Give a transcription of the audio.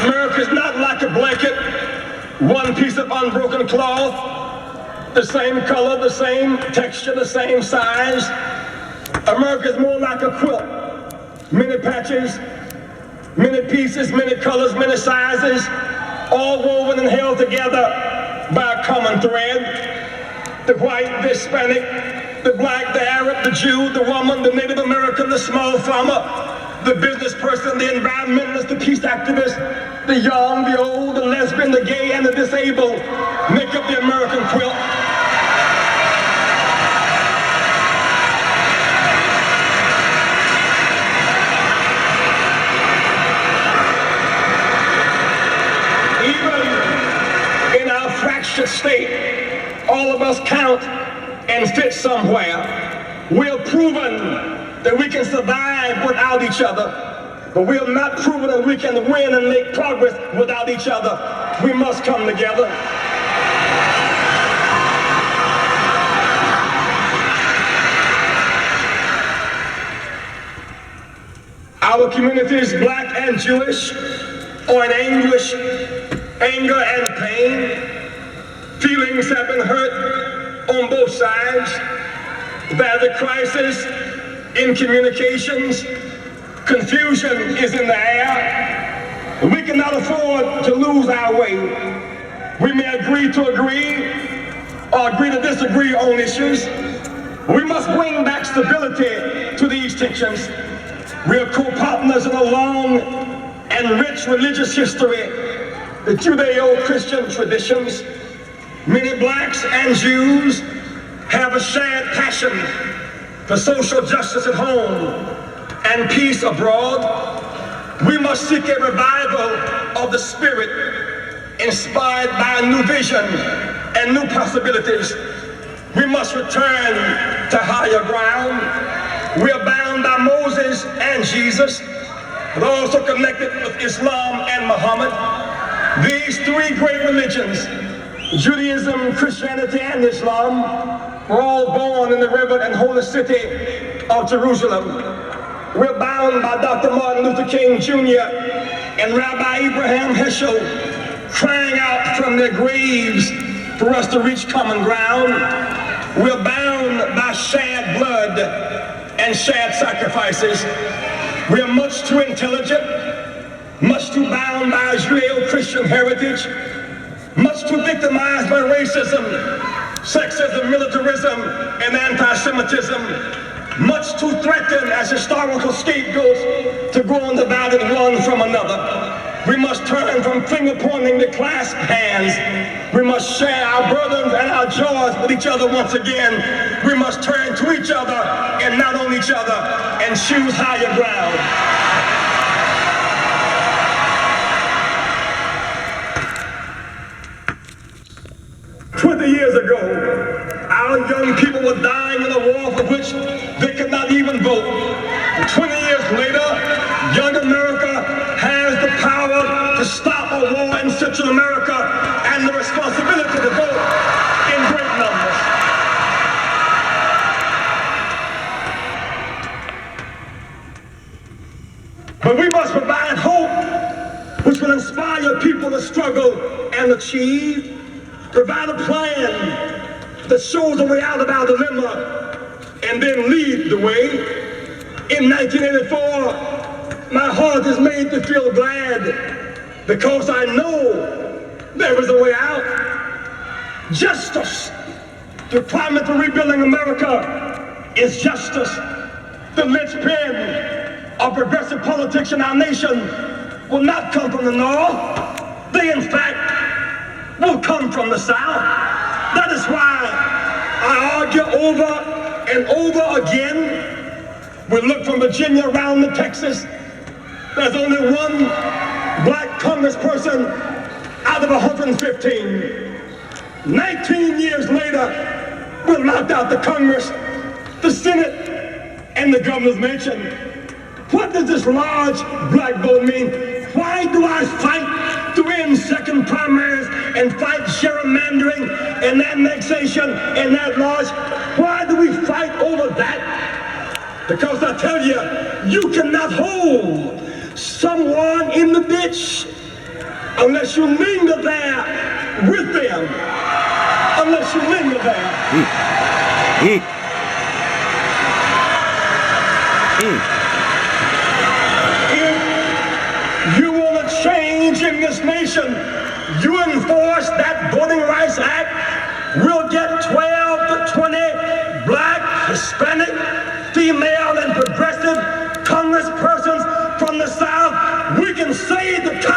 America is not like a blanket, one piece of unbroken cloth, the same color, the same texture, the same size. America is more like a quilt, many patches, many pieces, many colors, many sizes, all woven and held together by a common thread. The white, the Hispanic, the black, the Arab, the Jew, the woman, the Native American, the small farmer, the business person, the environmentalist, the peace activist, the young, the old, the lesbian, the gay, and the disabled make up the American quilt. Even in our fractured state, all of us count and fit somewhere. We have proven that we can survive without each other, but we have not proven that we can win and make progress without each other. We must come together. Our communities, black and Jewish, are in anguish, anger, and pain. Feelings have been hurt on both sides. There's a crisis in communications. Confusion is in the air. We cannot afford to lose our way. We may agree to agree or agree to disagree on issues. We must bring back stability to these tensions. We are co-partners in a long and rich religious history, the Judeo-Christian traditions. Many blacks and Jews have a shared passion for social justice at home and peace abroad. We must seek a revival of the spirit inspired by a new vision and new possibilities. We must return to higher ground. We are bound by Moses and Jesus, but also connected with Islam and Muhammad. These three great religions, Judaism, Christianity, and Islam, were all born in the reverend and holy city of Jerusalem. We're bound by Dr. Martin Luther King Jr. and Rabbi Abraham Heschel, crying out from their graves for us to reach common ground. We're bound by shed blood and shed sacrifices. We are much too intelligent, much too bound by our Judeo-Christian heritage, much too victimized by racism, sexism, militarism, and anti-Semitism, much too threatened as historical scapegoats to go on divided one from another. We must turn from finger-pointing to clasp hands. We must share our burdens and our joys with each other once again. We must turn to each other and not on each other and choose higher ground. 20 years ago, our young people were dying in a war for which they could not even vote. 20 years later, young America has the power to stop a war in Central America and the responsibility to vote in great numbers. But we must provide hope which will inspire people to struggle and achieve. Provide a plan that shows a way out of our dilemma and then lead the way. In 1984, my heart is made to feel glad because I know there is a way out. Justice. The requirement for rebuilding America is justice. The linchpin of progressive politics in our nation will not come from the North. They, in fact, will come from the South. That is why I argue over and over again. We look from Virginia around to Texas. There's only one black congressperson out of 115. 19 years later, we're locked out the Congress, the Senate, and the governor's mansion. What does this large black vote mean? Why do I fight to win second primaries and fight gerrymandering and annexation and that large? Why do we fight over that? Because I tell you, you cannot hold someone in the ditch unless you linger there with them. Unless you linger there. If you want to change in this nation, you enforce that Voting Rights Act, we'll get 12 to 20 black, Hispanic, female, and progressive congresspersons from the South. We can save the country.